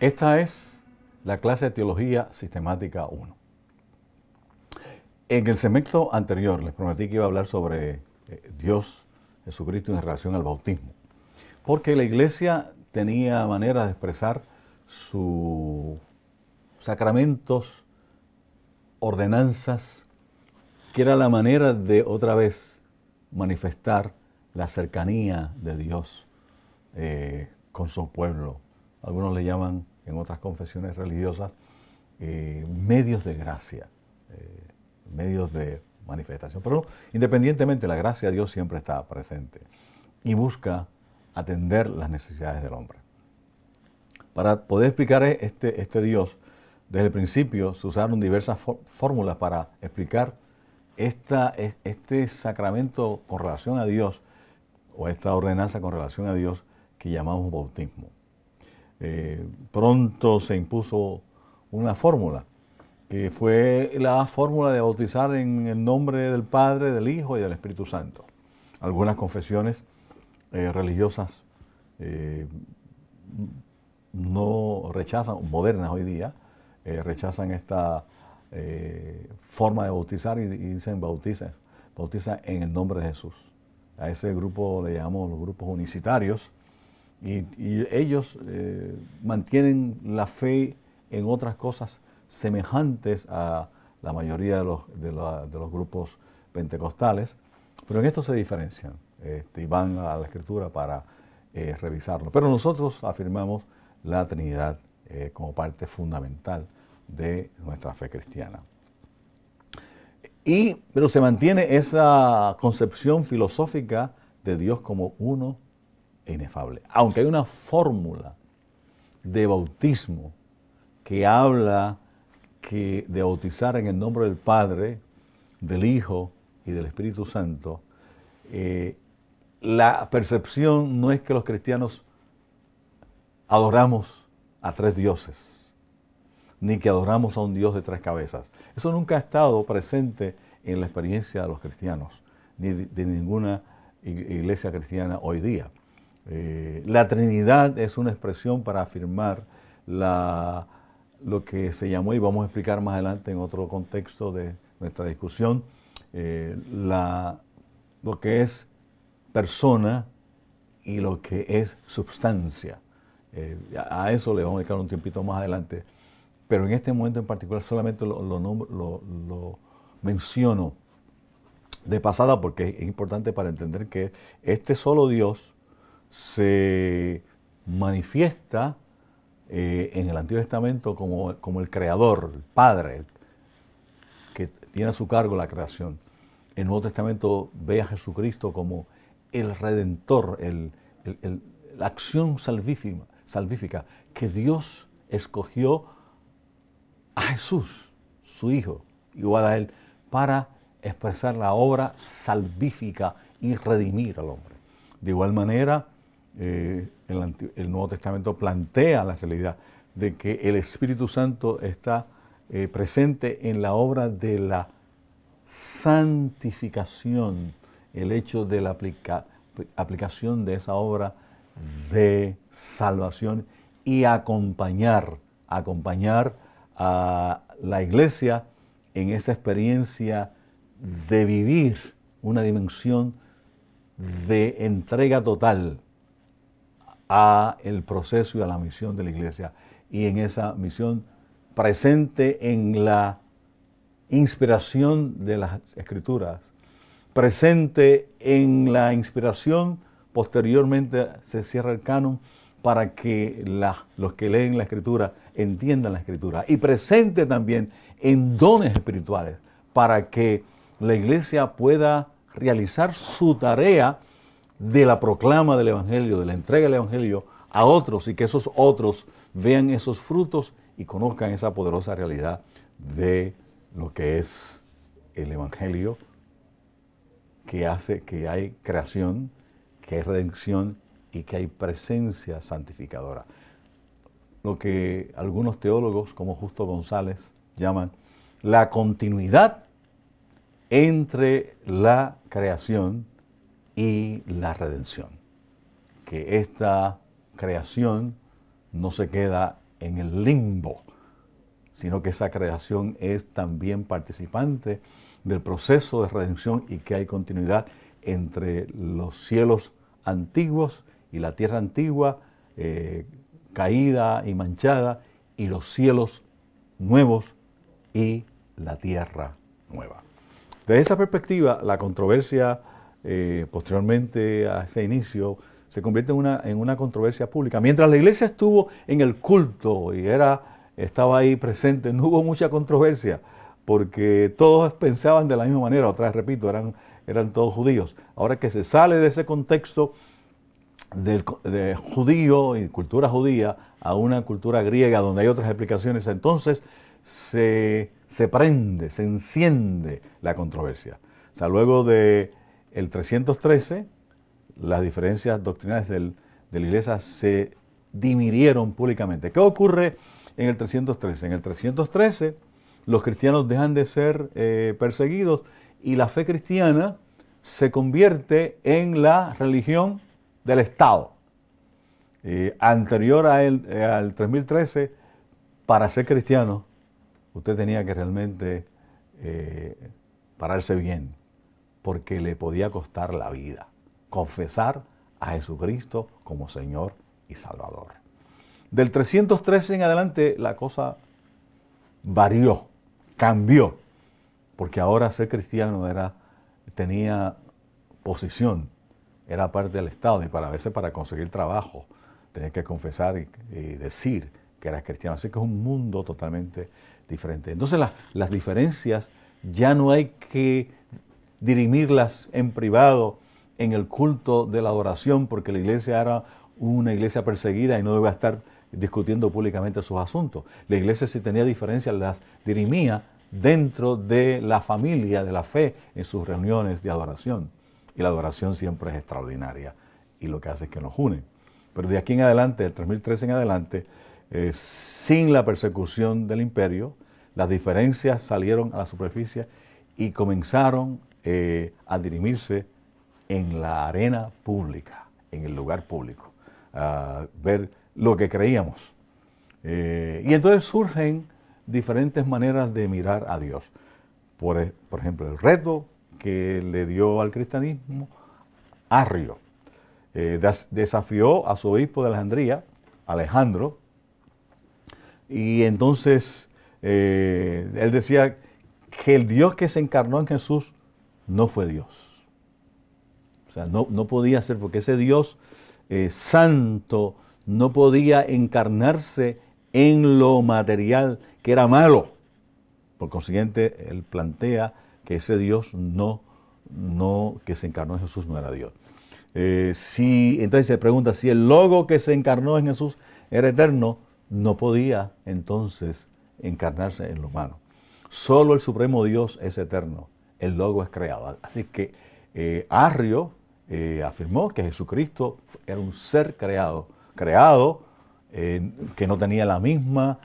Esta es la clase de Teología Sistemática 1. En el segmento anterior les prometí que iba a hablar sobre Dios, Jesucristo en relación al bautismo, porque la Iglesia tenía maneras de expresar sus sacramentos, ordenanzas, que era la manera de otra vez manifestar la cercanía de Dios con su pueblo. Algunos le llaman, en otras confesiones religiosas, medios de gracia, medios de manifestación. Pero independientemente, la gracia de Dios siempre está presente y busca atender las necesidades del hombre. Para poder explicar este Dios, desde el principio se usaron diversas fórmulas para explicar este sacramento con relación a Dios, o esta ordenanza con relación a Dios que llamamos bautismo. Pronto se impuso una fórmula, que fue la fórmula de bautizar en el nombre del Padre, del Hijo y del Espíritu Santo. Algunas confesiones religiosas no rechazan, modernas hoy día, rechazan esta forma de bautizar y dicen bautiza en el nombre de Jesús. A ese grupo le llamamos los grupos unicitarios y ellos mantienen la fe en otras cosas semejantes a la mayoría de los grupos pentecostales, pero en esto se diferencian y van a la Escritura para revisarlo. Pero nosotros afirmamos la Trinidad como parte fundamental de nuestra fe cristiana. Pero se mantiene esa concepción filosófica de Dios como uno e inefable. Aunque hay una fórmula de bautismo que habla de bautizar en el nombre del Padre, del Hijo y del Espíritu Santo, la percepción no es que los cristianos adoramos a tres dioses, ni que adoramos a un Dios de tres cabezas. Eso nunca ha estado presente en la experiencia de los cristianos, ni de ninguna iglesia cristiana hoy día. La Trinidad es una expresión para afirmar lo que se llamó, y vamos a explicar más adelante en otro contexto de nuestra discusión, lo que es persona y lo que es substancia. A eso le vamos a dedicar un tiempito más adelante, pero en este momento en particular solamente lo menciono de pasada porque es importante para entender que este solo Dios se manifiesta en el Antiguo Testamento como el Creador, el Padre, que tiene a su cargo la creación. El Nuevo Testamento ve a Jesucristo como el Redentor, la acción salvífica que Dios escogió a Jesús, su Hijo, igual a Él, para expresar la obra salvífica y redimir al hombre. De igual manera, el Nuevo Testamento plantea la realidad de que el Espíritu Santo está presente en la obra de la santificación, el hecho de la aplicación de esa obra de salvación y acompañar a la Iglesia en esa experiencia de vivir una dimensión de entrega total a el proceso y a la misión de la Iglesia, y en esa misión presente en la inspiración de las Escrituras, presente en la inspiración, posteriormente se cierra el canon para que los que leen la Escritura entiendan la Escritura, y presente también en dones espirituales para que la Iglesia pueda realizar su tarea de la proclama del Evangelio, de la entrega del Evangelio a otros, y que esos otros vean esos frutos y conozcan esa poderosa realidad de lo que es el Evangelio, que hace que hay creación, que hay redención y que hay presencia santificadora. Lo que algunos teólogos, como Justo González, llaman la continuidad entre la creación y la redención. Que esta creación no se queda en el limbo, sino que esa creación es también participante del proceso de redención y que hay continuidad entre los cielos antiguos y la tierra antigua, caída y manchada, y los cielos nuevos y la tierra nueva. Desde esa perspectiva, la controversia posteriormente a ese inicio se convierte en una controversia pública. Mientras la iglesia estuvo en el culto y estaba ahí presente, no hubo mucha controversia, porque todos pensaban de la misma manera. Otra vez repito, eran todos judíos. Ahora que se sale de ese contexto de judío y cultura judía a una cultura griega donde hay otras explicaciones, entonces se prende, se enciende la controversia. O sea, luego del 313, las diferencias doctrinales de la iglesia se dimirieron públicamente. ¿Qué ocurre en el 313? En el 313 los cristianos dejan de ser perseguidos y la fe cristiana se convierte en la religión del Estado. Anterior al 3013, para ser cristiano, usted tenía que realmente pararse bien, porque le podía costar la vida confesar a Jesucristo como Señor y Salvador. Del 313 en adelante la cosa varió, cambió, porque ahora ser cristiano tenía posición, era parte del Estado, y a veces para conseguir trabajo tenías que confesar y decir que eras cristiano. Así que es un mundo totalmente diferente. Entonces las diferencias ya no hay que dirimirlas en privado en el culto de la adoración, porque la iglesia era una iglesia perseguida y no debía estar discutiendo públicamente sus asuntos. La iglesia, si tenía diferencias, las dirimía dentro de la familia de la fe en sus reuniones de adoración. Y la adoración siempre es extraordinaria y lo que hace es que nos une. Pero de aquí en adelante, del 3013 en adelante, sin la persecución del imperio, las diferencias salieron a la superficie y comenzaron a dirimirse en la arena pública, en el lugar público, a ver lo que creíamos. Y entonces surgen diferentes maneras de mirar a Dios. Por ejemplo, el reto que le dio al cristianismo Arrio. Desafió a su obispo de Alejandría, Alejandro, y entonces él decía que el Dios que se encarnó en Jesús no fue Dios. O sea, no podía ser, porque ese Dios santo no podía encarnarse en lo material, que era malo. Por consiguiente, él plantea que ese Dios que se encarnó en Jesús no era Dios. Entonces se pregunta, si el Logo que se encarnó en Jesús era eterno, no podía entonces encarnarse en lo humano. Solo el Supremo Dios es eterno, el Logo es creado. Así que Arrio afirmó que Jesucristo era un ser creado que no tenía la misma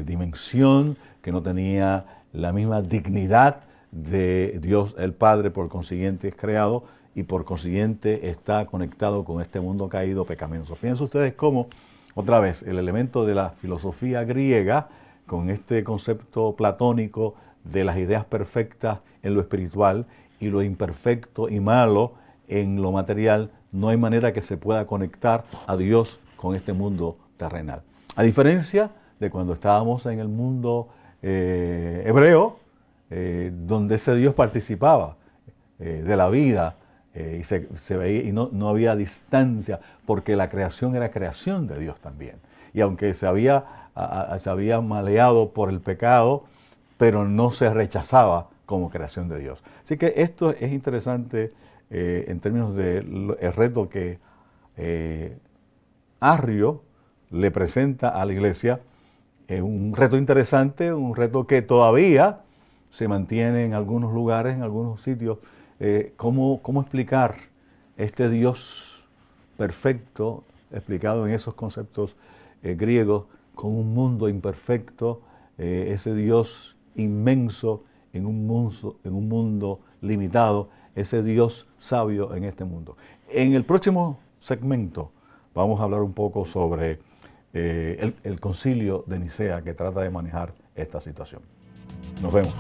dimensión, que no tenía la misma dignidad de Dios el Padre, por consiguiente es creado y por consiguiente está conectado con este mundo caído pecaminoso. Fíjense ustedes cómo, otra vez, el elemento de la filosofía griega, con este concepto platónico de las ideas perfectas en lo espiritual y lo imperfecto y malo en lo material, no hay manera que se pueda conectar a Dios con este mundo terrenal. A diferencia de cuando estábamos en el mundo hebreo, donde ese Dios participaba de la vida y se veía, y no había distancia, porque la creación era creación de Dios también. Y aunque se había maleado por el pecado, pero no se rechazaba como creación de Dios. Así que esto es interesante en términos del reto que Arrio le presenta a la iglesia. Un reto interesante, un reto que todavía se mantiene en algunos lugares, en algunos sitios. ¿Cómo explicar este Dios perfecto, explicado en esos conceptos griegos, con un mundo imperfecto, ese Dios inmenso en un mundo limitado, ese Dios sabio en este mundo? En el próximo segmento vamos a hablar un poco sobre el concilio de Nicea que trata de manejar esta situación. Nos vemos.